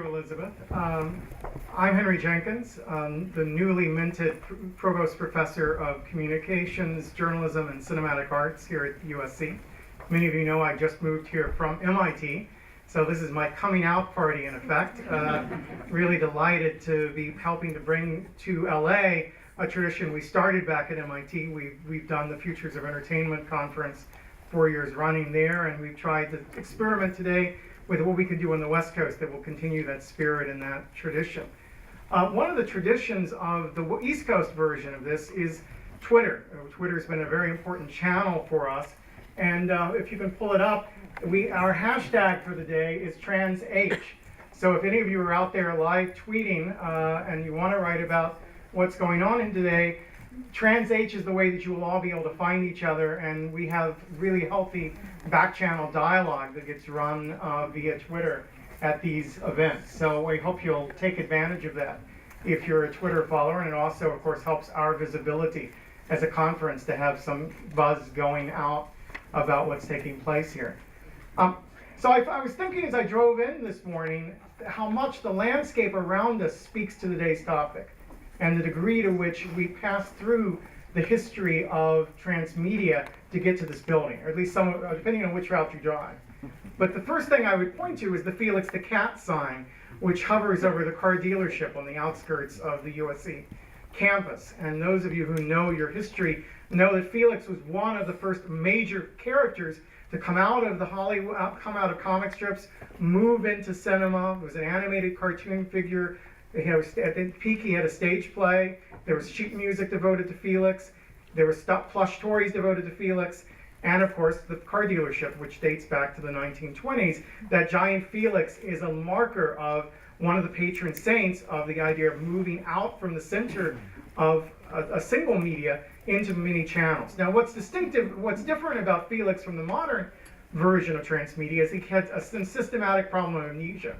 you, Elizabeth. I'm Henry Jenkins, the newly minted Provost Professor of Communications, Journalism, and Cinematic Arts here at USC. Many of you know I just moved here from MIT, so this is my coming out party in effect. Really delighted to be helping to bring to LA a tradition we started back at MIT. We've done the Futures of Entertainment Conference 4 years running there, and we've tried to experiment today with what we could do on the West Coast that will continue that spirit and that tradition. One of the traditions of the East Coast version of this is Twitter. Twitter's been a very important channel for us, and if you can pull it up, our hashtag for the day is TransH. So if any of you are out there live tweeting and you want to write about what's going on in today, TransH is the way that you will all be able to find each other, and we have really healthy back-channel dialogue that gets run via Twitter at these events. So I hope you'll take advantage of that if you're a Twitter follower, and it also, of course, helps our visibility as a conference to have some buzz going out about what's taking place here. So I was thinking as I drove in this morning how much the landscape around us speaks to today's topic, and the degree to which we pass through the history of transmedia to get to this building, or at least some, depending on which route you drive. But the first thing I would point to is the Felix the Cat sign, which hovers over the car dealership on the outskirts of the USC campus. And those of you who know your history know that Felix was one of the first major characters to come out of comic strips, move into cinema. It was an animated cartoon figure. At the peak, he had a stage play. There was sheet music devoted to Felix. There were plush toys devoted to Felix. And of course, the car dealership, which dates back to the 1920s. That giant Felix is a marker of one of the patron saints of the idea of moving out from the center of a single media into many channels. Now, what's different about Felix from the modern version of transmedia is he had a systematic problem of amnesia.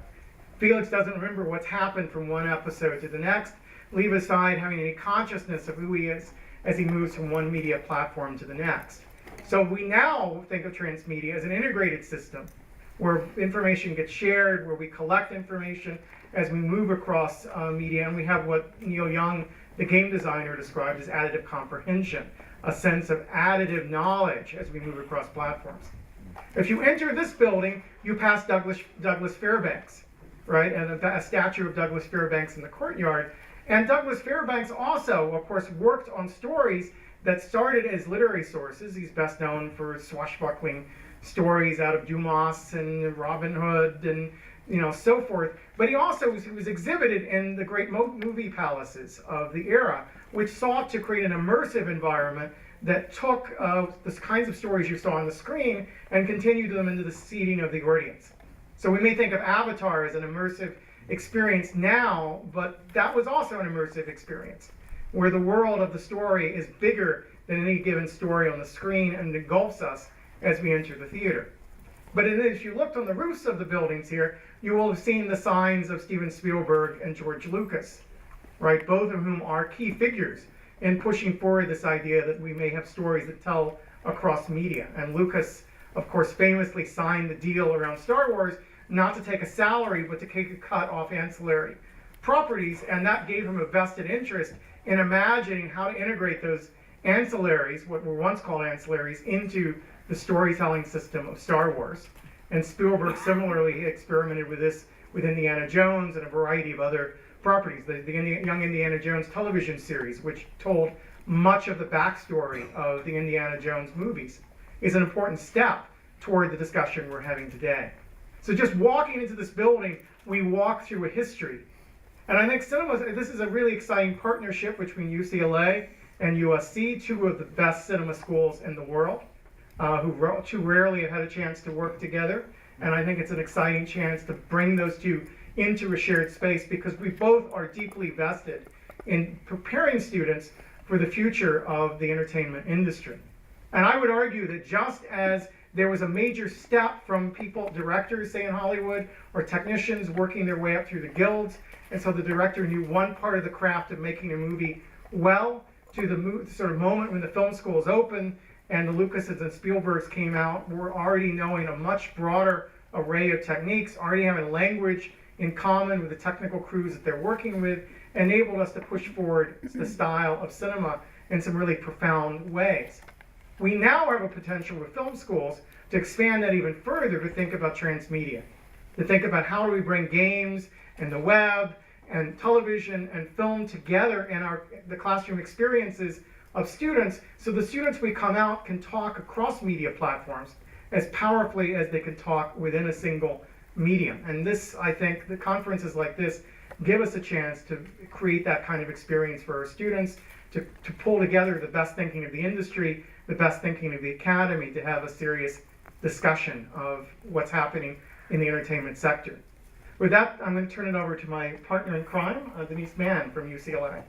Felix doesn't remember what's happened from one episode to the next, leave aside having any consciousness of who he is as he moves from one media platform to the next. So we now think of transmedia as an integrated system where information gets shared, where we collect information as we move across media, and we have what Neil Young, the game designer, described as additive comprehension, a sense of additive knowledge as we move across platforms. If you enter this building, you pass Douglas Fairbanks, right, and a statue of Douglas Fairbanks in the courtyard. And Douglas Fairbanks also, of course, worked on stories that started as literary sources. He's best known for swashbuckling stories out of Dumas and Robin Hood and so forth. But he also was exhibited in the great movie palaces of the era, which sought to create an immersive environment that took the kinds of stories you saw on the screen and continued them into the seating of the audience. So we may think of Avatar as an immersive experience now, but that was also an immersive experience, where the world of the story is bigger than any given story on the screen and engulfs us as we enter the theater. But if you looked on the roofs of the buildings here, you will have seen the signs of Steven Spielberg and George Lucas, right? Both of whom are key figures in pushing forward this idea that we may have stories that tell across media. And Lucas, of course, famously signed the deal around Star Wars not to take a salary, but to take a cut off ancillary properties, and that gave him a vested interest in imagining how to integrate those ancillaries, what were once called ancillaries, into the storytelling system of Star Wars. And Spielberg similarly experimented with this with Indiana Jones and a variety of other properties. The Young Indiana Jones television series, which told much of the backstory of the Indiana Jones movies, is an important step toward the discussion we're having today. So just walking into this building, we walk through a history. And I think this is a really exciting partnership between UCLA and USC, two of the best cinema schools in the world, who too rarely have had a chance to work together. And I think it's an exciting chance to bring those two into a shared space, because we both are deeply vested in preparing students for the future of the entertainment industry. And I would argue that just as there was a major step from directors, say in Hollywood, or technicians working their way up through the guilds, and so the director knew one part of the craft of making a movie well, to the sort of moment when the film schools opened and the Lucases and Spielbergs came out, we're already knowing a much broader array of techniques, already having language in common with the technical crews that they're working with, enabled us to push forward the style of cinema in some really profound ways. We now have a potential with film schools to expand that even further, to think about transmedia, to think about how do we bring games and the web and television and film together in the classroom experiences of students, so the students we come out can talk across media platforms as powerfully as they can talk within a single medium. And this, I think, the conferences like this give us a chance to create that kind of experience for our students, to pull together the best thinking of the industry, the best thinking of the academy, to have a serious discussion of what's happening in the entertainment sector. With that, I'm going to turn it over to my partner in crime, Denise Mann from UCLA.